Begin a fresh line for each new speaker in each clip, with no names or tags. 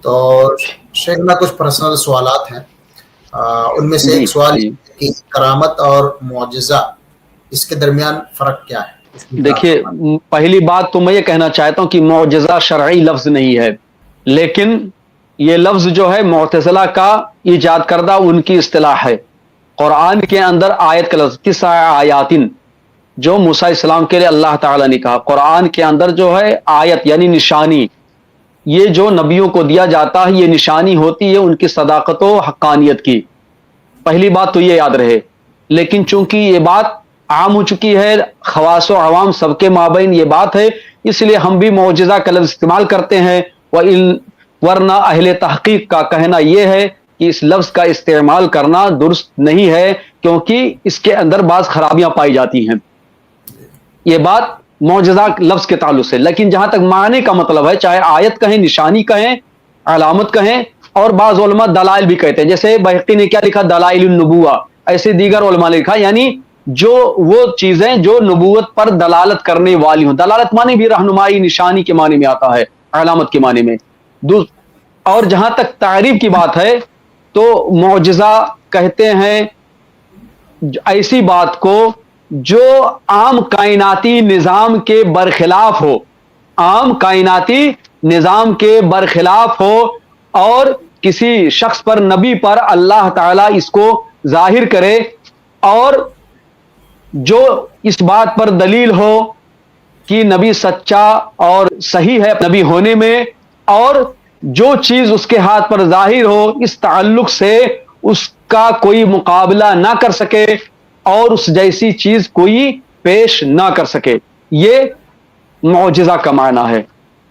تو شیخ میں کچھ پرسنل سوالات ہیں، ان میں سے
جی
ایک سوال
جی
یہ کہ کرامت اور معجزہ اس کے درمیان فرق کیا ہے، اس میں کیا
دیکھیے،
فرمائیں؟
پہلی بات تو میں یہ کہنا چاہتا ہوں کہ معجزہ شرعی لفظ نہیں ہے، لیکن یہ لفظ جو ہے معتزلہ کا ایجاد کردہ ان کی اصطلاح ہے۔ قرآن کے اندر آیت کا لفظ 9 آیاتن جو موسیٰ علیہ السلام کے لیے اللہ تعالیٰ نے کہا، قرآن کے اندر جو ہے آیت یعنی نشانی، یہ جو نبیوں کو دیا جاتا ہے یہ نشانی ہوتی ہے ان کی صداقت و حقانیت کی۔ پہلی بات تو یہ یاد رہے، لیکن چونکہ یہ بات عام ہو چکی ہے، خواص و عوام سب کے مابین یہ بات ہے، اس لیے ہم بھی معجزہ کا لفظ استعمال کرتے ہیں۔ ورنہ اہل تحقیق کا کہنا یہ ہے کہ اس لفظ کا استعمال کرنا درست نہیں ہے، کیونکہ اس کے اندر بعض خرابیاں پائی جاتی ہیں۔ یہ بات معجزہ لفظ کے تعلق سے، لیکن جہاں تک معنی کا مطلب ہے، چاہے آیت کہیں، نشانی کہیں، علامت کہیں، اور بعض علماء دلائل بھی کہتے ہیں، جیسے بہقی نے کیا لکھا، دلائل النبوہ، ایسے دیگر علماء نے لکھا، یعنی جو وہ چیزیں جو نبوت پر دلالت کرنے والی ہوں۔ دلالت معنی بھی رہنمائی، نشانی کے معنی میں آتا ہے، علامت کے معنی میں۔ اور جہاں تک تعریف کی بات ہے تو معجزہ کہتے ہیں ایسی بات کو جو عام کائناتی نظام کے برخلاف ہو، عام کائناتی نظام کے برخلاف ہو، اور کسی شخص پر، نبی پر اللہ تعالیٰ اس کو ظاہر کرے، اور جو اس بات پر دلیل ہو کہ نبی سچا اور صحیح ہے نبی ہونے میں، اور جو چیز اس کے ہاتھ پر ظاہر ہو اس تعلق سے اس کا کوئی مقابلہ نہ کر سکے اور اس جیسی چیز کوئی پیش نہ کر سکے، یہ معجزہ کا معنی ہے۔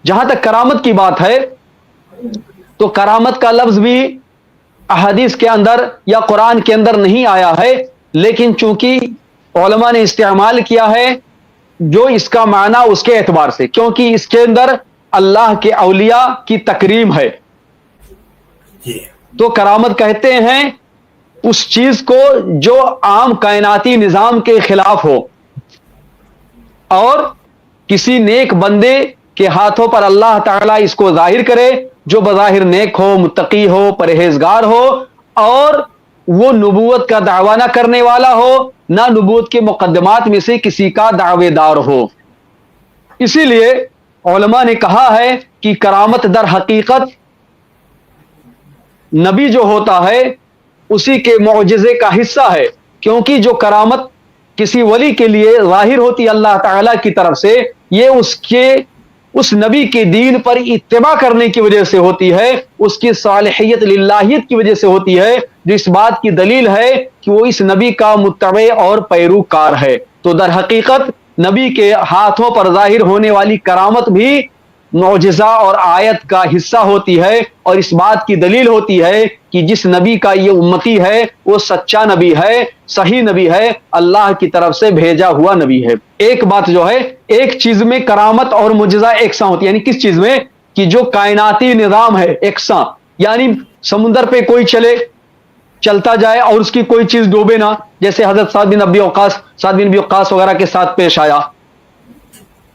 جہاں تک کرامت کی بات ہے تو کرامت کا لفظ بھی احادیث کے اندر یا قرآن کے اندر نہیں آیا ہے، لیکن چونکہ علماء نے استعمال کیا ہے جو اس کا معنی اس کے اعتبار سے، کیونکہ اس کے اندر اللہ کے اولیاء کی تکریم ہے، تو کرامت کہتے ہیں اس چیز کو جو عام کائناتی نظام کے خلاف ہو، اور کسی نیک بندے کے ہاتھوں پر اللہ تعالیٰ اس کو ظاہر کرے جو بظاہر نیک ہو، متقی ہو، پرہیزگار ہو، اور وہ نبوت کا دعویٰ نہ کرنے والا ہو، نہ نبوت کے مقدمات میں سے کسی کا دعوے دار ہو۔ اسی لیے علماء نے کہا ہے کہ کرامت در حقیقت نبی جو ہوتا ہے اسی کے معجزے کا حصہ ہے، کیونکہ جو کرامت کسی ولی کے لیے ظاہر ہوتی اللہ تعالیٰ کی طرف سے، یہ اس نبی کے دین پر اتباع کرنے کی وجہ سے ہوتی ہے، اس کی صالحیت للہیت کی وجہ سے ہوتی ہے، جو اس بات کی دلیل ہے کہ وہ اس نبی کا متبع اور پیروکار ہے۔ تو در حقیقت نبی کے ہاتھوں پر ظاہر ہونے والی کرامت بھی معجزہ اور آیت کا حصہ ہوتی ہے، اور اس بات کی دلیل ہوتی ہے کہ جس نبی کا یہ امتی ہے وہ سچا نبی ہے، صحیح نبی ہے، اللہ کی طرف سے بھیجا ہوا نبی ہے۔ ایک بات جو ہے، ایک چیز میں کرامت اور معجزہ یکساں ہوتی ہے، یعنی کس چیز میں کہ جو کائناتی نظام ہے یکساں، یعنی سمندر پہ کوئی چلتا جائے اور اس کی کوئی چیز ڈوبے نہ، جیسے حضرت سعد بن ابی وقاص وغیرہ کے ساتھ پیش آیا،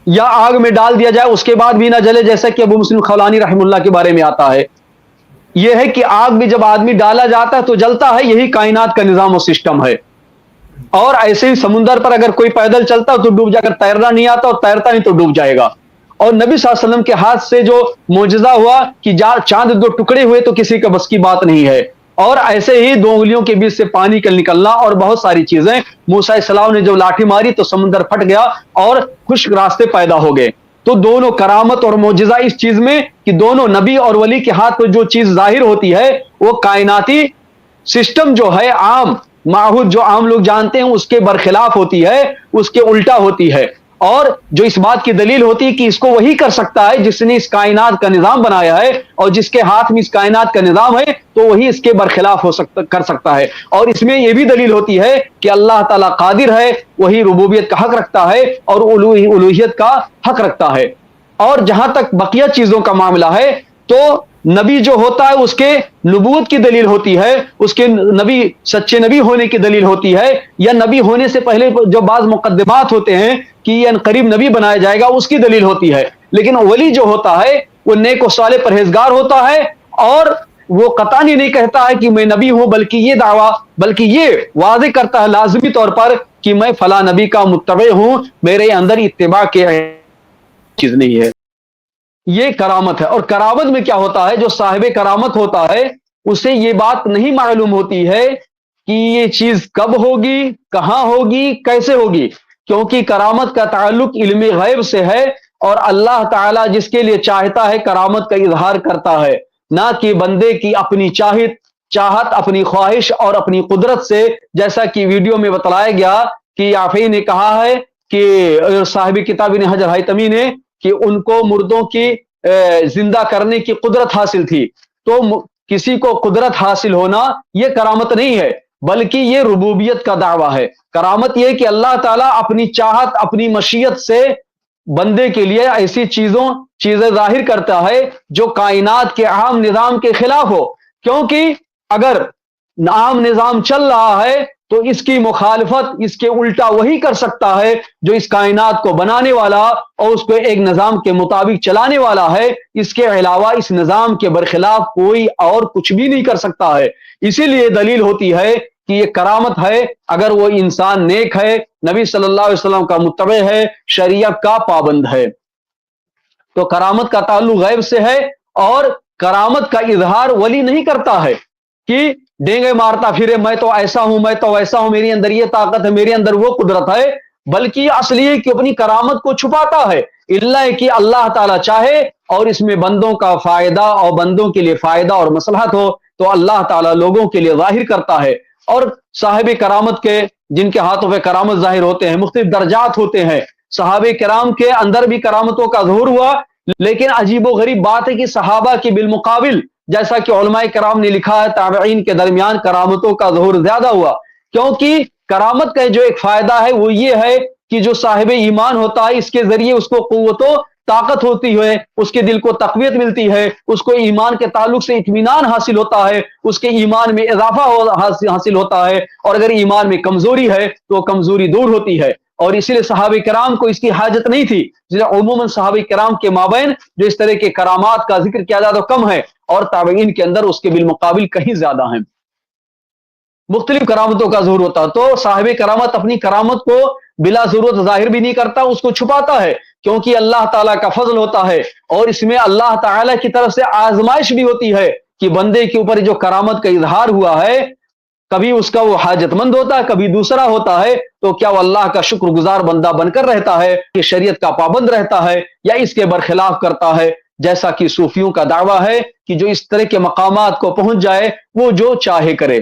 یا آگ میں ڈال دیا جائے اس کے بعد بھی نہ جلے، جیسا کہ ابو مسلم خولانی رحم اللہ کے بارے میں آتا ہے۔ یہ ہے کہ آگ میں جب آدمی ڈالا جاتا ہے تو جلتا ہے، یہی کائنات کا نظام و سسٹم ہے۔ اور ایسے ہی سمندر پر اگر کوئی پیدل چلتا تو ڈوب جائے، اگر تیرنا نہیں آتا اور تیرتا نہیں تو ڈوب جائے گا۔ اور نبی صلی اللہ علیہ وسلم کے ہاتھ سے جو معجزہ ہوا کہ چاند 2 ٹکڑے ہوئے تو کسی کا بس کی بات نہیں ہے، اور ایسے ہی 2 انگلیوں کے بیچ سے پانی کا نکلنا، اور بہت ساری چیزیں۔ موسیٰ علیہ السلام نے جب لاٹھی ماری تو سمندر پھٹ گیا اور خشک راستے پیدا ہو گئے۔ تو دونوں کرامت اور معجزہ اس چیز میں کہ دونوں نبی اور ولی کے ہاتھ پر جو چیز ظاہر ہوتی ہے وہ کائناتی سسٹم جو ہے، عام معہود جو عام لوگ جانتے ہیں اس کے برخلاف ہوتی ہے، اس کے الٹا ہوتی ہے، اور جو اس بات کی دلیل ہوتی ہے کہ اس کو وہی کر سکتا ہے جس نے اس کائنات کا نظام بنایا ہے، اور جس کے ہاتھ میں اس کائنات کا نظام ہے تو وہی اس کے برخلاف کر سکتا ہے۔ اور اس میں یہ بھی دلیل ہوتی ہے کہ اللہ تعالیٰ قادر ہے، وہی ربوبیت کا حق رکھتا ہے اور الوہیت کا حق رکھتا ہے۔ اور جہاں تک بقیہ چیزوں کا معاملہ ہے تو نبی جو ہوتا ہے اس کے نبوت کی دلیل ہوتی ہے، اس کے نبی سچے نبی ہونے کی دلیل ہوتی ہے، یا نبی ہونے سے پہلے جو بعض مقدمات ہوتے ہیں کہ یہ انقریب نبی بنایا جائے گا اس کی دلیل ہوتی ہے۔ لیکن ولی جو ہوتا ہے وہ نیک و صالح پرہیزگار ہوتا ہے، اور وہ قطعاً ہی نہیں کہتا ہے کہ میں نبی ہوں، بلکہ یہ واضح کرتا ہے لازمی طور پر کہ میں فلاں نبی کا متبع ہوں، میرے اندر اتباع کے چیز نہیں ہے۔ یہ کرامت ہے۔ اور کرامت میں کیا ہوتا ہے، جو صاحب کرامت ہوتا ہے اسے یہ بات نہیں معلوم ہوتی ہے کہ یہ چیز کب ہوگی، کہاں ہوگی، کیسے ہوگی، کیونکہ کرامت کا تعلق علم غیب سے ہے، اور اللہ تعالیٰ جس کے لیے چاہتا ہے کرامت کا اظہار کرتا ہے، نہ کہ بندے کی اپنی چاہت، اپنی خواہش اور اپنی قدرت سے، جیسا کہ ویڈیو میں بتلایا گیا کہ یافعی نے کہا ہے کہ صاحب کتاب ابن حجر حیتمی نے کہ ان کو مردوں کی زندہ کرنے کی قدرت حاصل تھی۔ تو کسی کو قدرت حاصل ہونا یہ کرامت نہیں ہے، بلکہ یہ ربوبیت کا دعویٰ ہے۔ کرامت یہ کہ اللہ تعالیٰ اپنی چاہت، اپنی مشیت سے بندے کے لیے ایسی چیزیں ظاہر کرتا ہے جو کائنات کے عام نظام کے خلاف ہو، کیونکہ اگر عام نظام چل رہا ہے تو اس کی مخالفت، اس کے الٹا وہی کر سکتا ہے جو اس کائنات کو بنانے والا اور اس کو ایک نظام کے مطابق چلانے والا ہے۔ اس کے علاوہ اس نظام کے برخلاف کوئی اور کچھ بھی نہیں کر سکتا ہے۔ اسی لیے دلیل ہوتی ہے کہ یہ کرامت ہے اگر وہ انسان نیک ہے، نبی صلی اللہ علیہ وسلم کا متبع ہے، شریعت کا پابند ہے۔ تو کرامت کا تعلق غیب سے ہے، اور کرامت کا اظہار ولی نہیں کرتا ہے کہ ڈینگے مارتا پھرے میں تو ایسا ہوں، میں تو ویسا ہوں، میری اندر یہ طاقت ہے، میرے اندر وہ قدرت ہے، بلکہ اصلی ہے کہ اپنی کرامت کو چھپاتا ہے، اللہ کہ اللہ تعالیٰ چاہے اور اس میں بندوں کا فائدہ اور بندوں کے لیے فائدہ اور مصلحت ہو تو اللہ تعالیٰ لوگوں کے لیے ظاہر کرتا ہے۔ اور صاحب کرامت کے، جن کے ہاتھوں پہ کرامت ظاہر ہوتے ہیں، مختلف درجات ہوتے ہیں۔ صحابہ کرام کے اندر بھی کرامتوں کا ظہور ہوا، لیکن عجیب و غریب بات ہے کہ صحابہ کے بالمقابل، جیسا کہ علماء کرام نے لکھا ہے، تابعین کے درمیان کرامتوں کا ظہور زیادہ ہوا، کیونکہ کرامت کا جو ایک فائدہ ہے وہ یہ ہے کہ جو صاحب ایمان ہوتا ہے اس کے ذریعے اس کو قوت و طاقت ہوتی ہے، اس کے دل کو تقویت ملتی ہے، اس کو ایمان کے تعلق سے اطمینان حاصل ہوتا ہے، اس کے ایمان میں اضافہ حاصل ہوتا ہے، اور اگر ایمان میں کمزوری ہے تو کمزوری دور ہوتی ہے۔ اور اسی لیے صحابہ کرام کو اس کی حاجت نہیں تھی، جس لیے عموماً صحابہ کرام کے مابین جو اس طرح کے کرامات کا ذکر کیا جاتا کم ہے، اور تابعین کے اندر اس کے بالمقابل کہیں زیادہ ہیں۔ مختلف کرامتوں کا ظہور ہوتا، تو صاحب کرامت اپنی کرامت کو بلا ضرورت ظاہر بھی نہیں کرتا، اس کو چھپاتا ہے، کیونکہ اللہ تعالیٰ کا فضل ہوتا ہے، اور اس میں اللہ تعالیٰ کی طرف سے آزمائش بھی ہوتی ہے کہ بندے کے اوپر جو کرامت کا اظہار ہوا ہے، کبھی اس کا وہ حاجت مند ہوتا ہے، کبھی دوسرا ہوتا ہے، تو کیا وہ اللہ کا شکر گزار بندہ بن کر رہتا ہے کہ شریعت کا پابند رہتا ہے، یا اس کے برخلاف کرتا ہے، جیسا کہ صوفیوں کا دعویٰ ہے کہ جو اس طرح کے مقامات کو پہنچ جائے وہ جو چاہے کرے۔